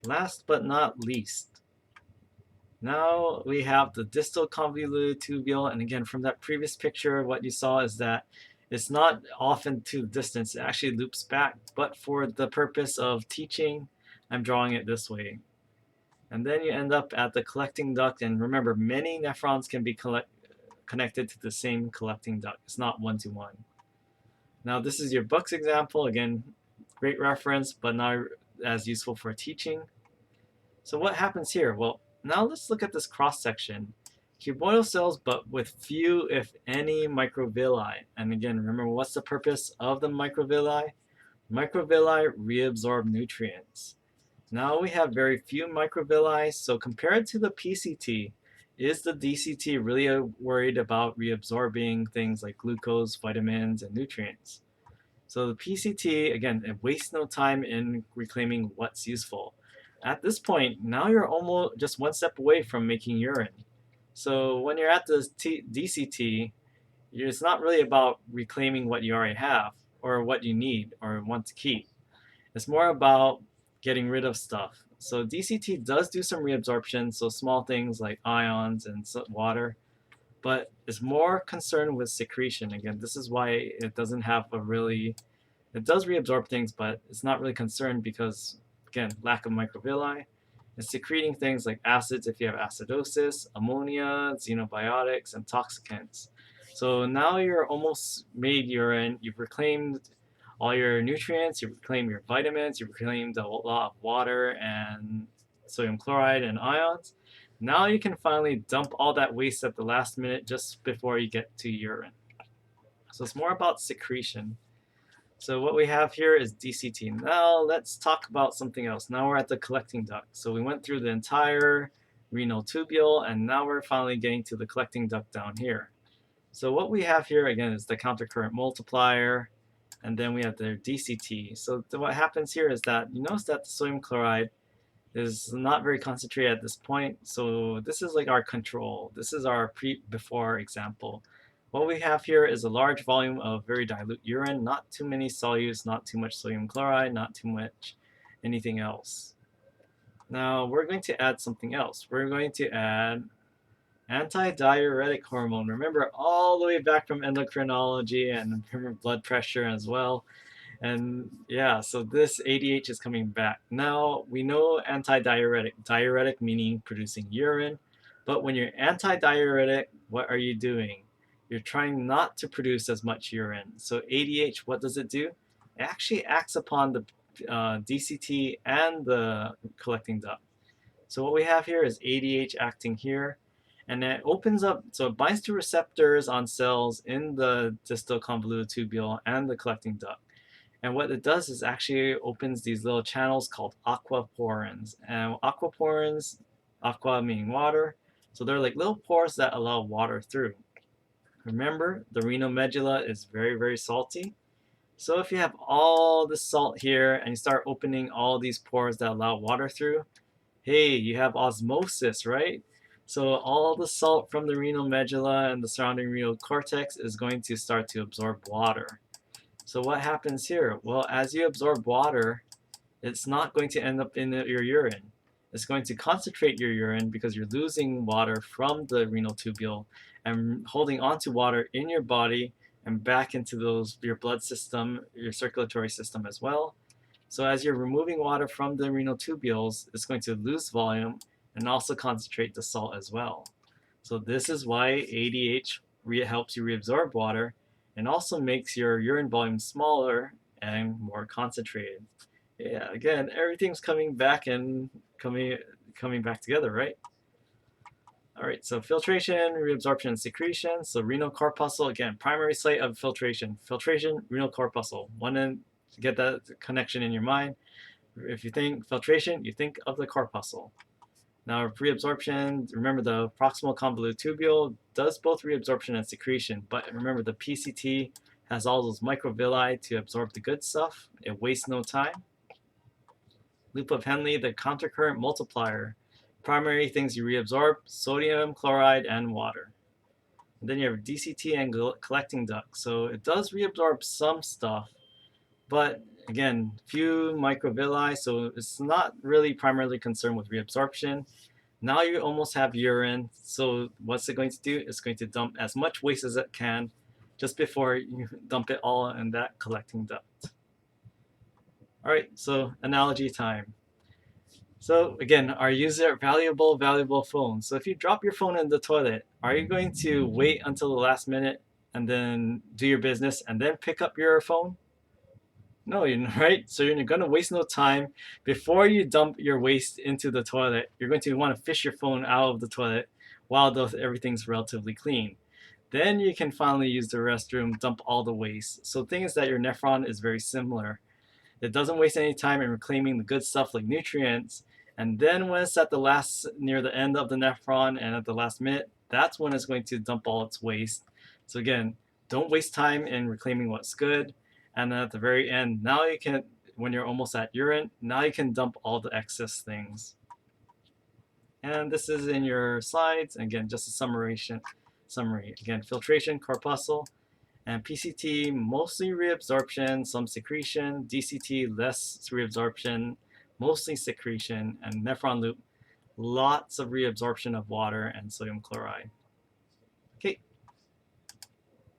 Last but not least, now we have the distal convoluted tubule, and again, from that previous picture, what you saw is that it's not often to the distance, it actually loops back, but for the purpose of teaching, I'm drawing it this way. And then you end up at the collecting duct, and remember, many nephrons can be connected to the same collecting duct. It's not one-to-one. Now this is your books example, again, great reference, but not as useful for teaching. So what happens here? Well, now let's look at this cross-section. Cuboidal cells, but with few, if any, microvilli. And again, remember, what's the purpose of the microvilli? Microvilli reabsorb nutrients. Now we have very few microvilli, so compared to the PCT, is the DCT really worried about reabsorbing things like glucose, vitamins, and nutrients? So the PCT, again, it wastes no time in reclaiming what's useful. At this point, now you're almost just one step away from making urine. So when you're at the DCT, it's not really about reclaiming what you already have or what you need or want to keep. It's more about getting rid of stuff. So DCT does do some reabsorption, so small things like ions and water, but it's more concerned with secretion. Again, this is why it doesn't have a really, it does reabsorb things, but it's not really concerned because, again, lack of microvilli. It's secreting things like acids if you have acidosis, ammonia, xenobiotics, and toxicants. So now you're almost made urine, you've reclaimed all your nutrients, you reclaim your vitamins, you reclaimed a lot of water and sodium chloride and ions. Now you can finally dump all that waste at the last minute just before you get to urine. So it's more about secretion. So what we have here is DCT. Now let's talk about something else. Now we're at the collecting duct. So we went through the entire renal tubule, and now we're finally getting to the collecting duct down here. So what we have here again is the countercurrent multiplier, and then we have the DCT. So what happens here is that you notice that the sodium chloride is not very concentrated at this point. So this is like our control. This is our before example. What we have here is a large volume of very dilute urine, not too many solutes, not too much sodium chloride, not too much anything else. Now we're going to add something else. We're going to add antidiuretic hormone. Remember, all the way back from endocrinology and blood pressure as well. And yeah, so this ADH is coming back. Now we know antidiuretic, diuretic meaning producing urine, but when you're antidiuretic, what are you doing? You're trying not to produce as much urine. So ADH, what does it do? It actually acts upon the DCT and the collecting duct. So what we have here is ADH acting here, and it opens up, so it binds to receptors on cells in the distal convoluted tubule and the collecting duct. And what it does is actually opens these little channels called aquaporins. And aquaporins, aqua meaning water, so they're like little pores that allow water through. Remember, the renal medulla is very, very salty. So if you have all this salt here and you start opening all these pores that allow water through, hey, you have osmosis, right? So all the salt from the renal medulla and the surrounding renal cortex is going to start to absorb water. So what happens here? Well, as you absorb water, it's not going to end up in your urine. It's going to concentrate your urine because you're losing water from the renal tubule and holding onto water in your body and back into your blood system, your circulatory system as well. So as you're removing water from the renal tubules, it's going to lose volume and also concentrate the salt as well. So this is why ADH helps you reabsorb water and also makes your urine volume smaller and more concentrated. Yeah, again, everything's coming back and coming back together, right? All right, so filtration, reabsorption, and secretion. So renal corpuscle, again, primary site of filtration. Filtration, renal corpuscle. Want to get that connection in your mind. If you think filtration, you think of the corpuscle. Now, reabsorption, remember the proximal convoluted tubule does both reabsorption and secretion, but remember the PCT has all those microvilli to absorb the good stuff. It wastes no time. Loop of Henle, the countercurrent multiplier. Primary things you reabsorb, sodium, chloride, and water. And then you have DCT and collecting duct. So it does reabsorb some stuff, but Again, few microvilli, so it's not really primarily concerned with reabsorption. Now you almost have urine, so what's it going to do? It's going to dump as much waste as it can just before you dump it all in that collecting duct. All right, so analogy time. So again, our user valuable phone. So if you drop your phone in the toilet, are you going to wait until the last minute and then do your business and then pick up your phone? No, you're not, right? So you're going to waste no time. Before you dump your waste into the toilet, you're going to want to fish your phone out of the toilet while everything's relatively clean. Then you can finally use the restroom, dump all the waste. So the thing is that your nephron is very similar. It doesn't waste any time in reclaiming the good stuff like nutrients. And then when it's at the last, near the end of the nephron and at the last minute, that's when it's going to dump all its waste. So again, don't waste time in reclaiming what's good. And then at the very end, now you can, when you're almost at urine, now you can dump all the excess things. And this is in your slides. Again, just a summary. Again, filtration, corpuscle, and PCT, mostly reabsorption, some secretion. DCT, less reabsorption, mostly secretion. And nephron loop, lots of reabsorption of water and sodium chloride.